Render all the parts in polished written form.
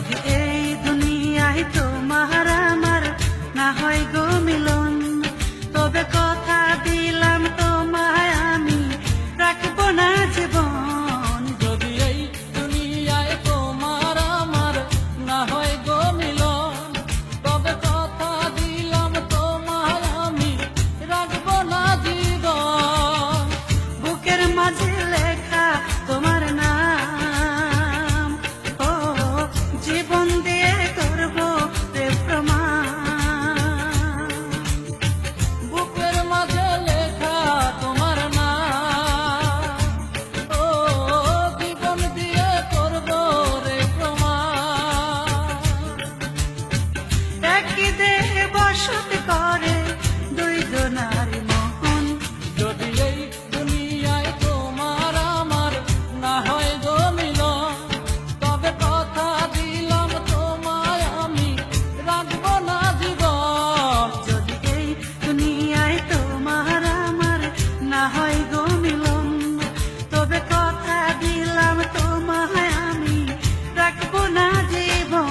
যদি এই দুনিয়ায় তোমার আমার না হয় গো মিলন, তবে কথা দিলাম তোমায় আমি রাখবো না জীবন। যদি এই দুনিয়ায় তোমার আমার না হয় গো মিলন, তবে কথা দিলাম তোমায় আমি রাখবো না জীবন। বুকের মাঝে লেখা তোমার নাম, ও জীবন দিয়ে করবো রে প্রমাণ। বুকের মাঝে লেখা তোমার নাম, ও জীবন দিয়ে করবো রে প্রমাণ। একই দেহে বসত করে দুই জনার মন, যদি এই দুনিয়ায় তোমার আমার না হয় গো মিলন, তবে কথা দিলাম তোমায় আমি রাখবো না জীবন। যদি এই দুনিয়ায় তোমার আমার না হয় গো মিলন, তবে কথা দিলাম তোমায় আমি রাখবো না জীবন।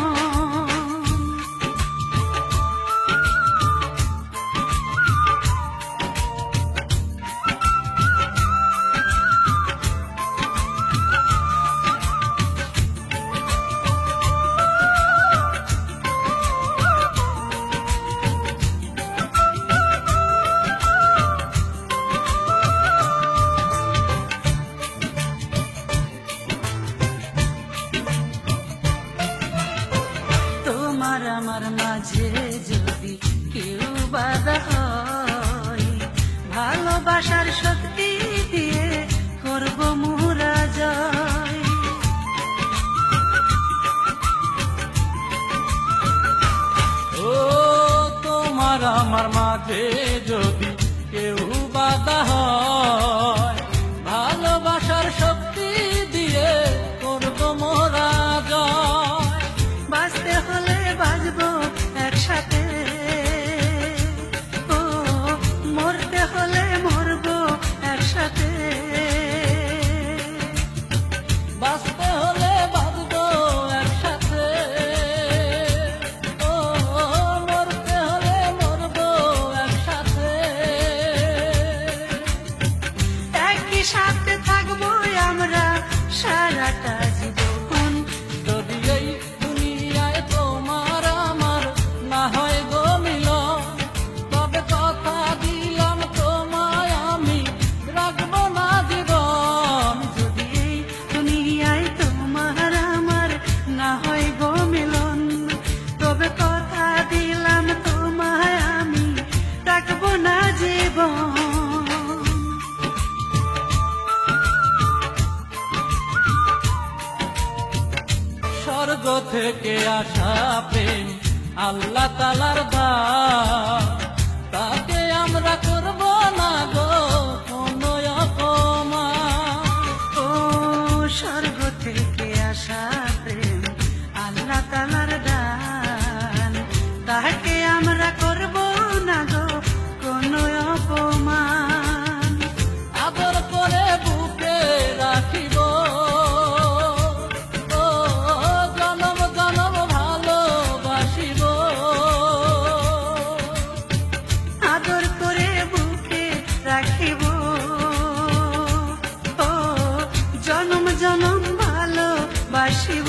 তোমার আমার মাঝে যদি কেউ বাধা হয়, ভালোবাসার শক্তি দিয়ে করব মোরা জয়। ও তোমার আমার মাঝে যদি কেউ বাধা হয়, ভালোবাসার শক্তি দিয়ে করবো মোরা জয়। বাঁচতে হলে বাঁচবো একসাথে, ও মরতে হলে মরবো একসাথে। বাঁচতে হলে বাঁচবো একসাথে, ও মরতে হলে মরবো একসাথে। একই সাথে থাকবো আমরা সারাটা জীবন। যদি এই দুনিয়ায় তোমার আমার না হয় গো মিলন, তবে কথা দিলাম তোমায় আমি রাখবো না জীবন। যদি এই দুনিয়ায় তোমার আমার না হয় গো মিলন, তবে কথা দিলাম তোমায় আমি রাখবো না জীবন। স্বর্গ থেকে আসা প্রেম আল্লাহ তাআলার দান, তাকে আমরা করব না গো কোনো অপমান। ও স্বর্গ থেকে আসা প্রেম আল্লাহ তাআলার দান, তাকে আমরা করব না গো কোনো অপমান। আদর করে বুকে রাখিব, ও জনম জনম ভালোবাসিব। আদর করে বুকে রাখিব, ও জনম জনম ভালোবাসিব।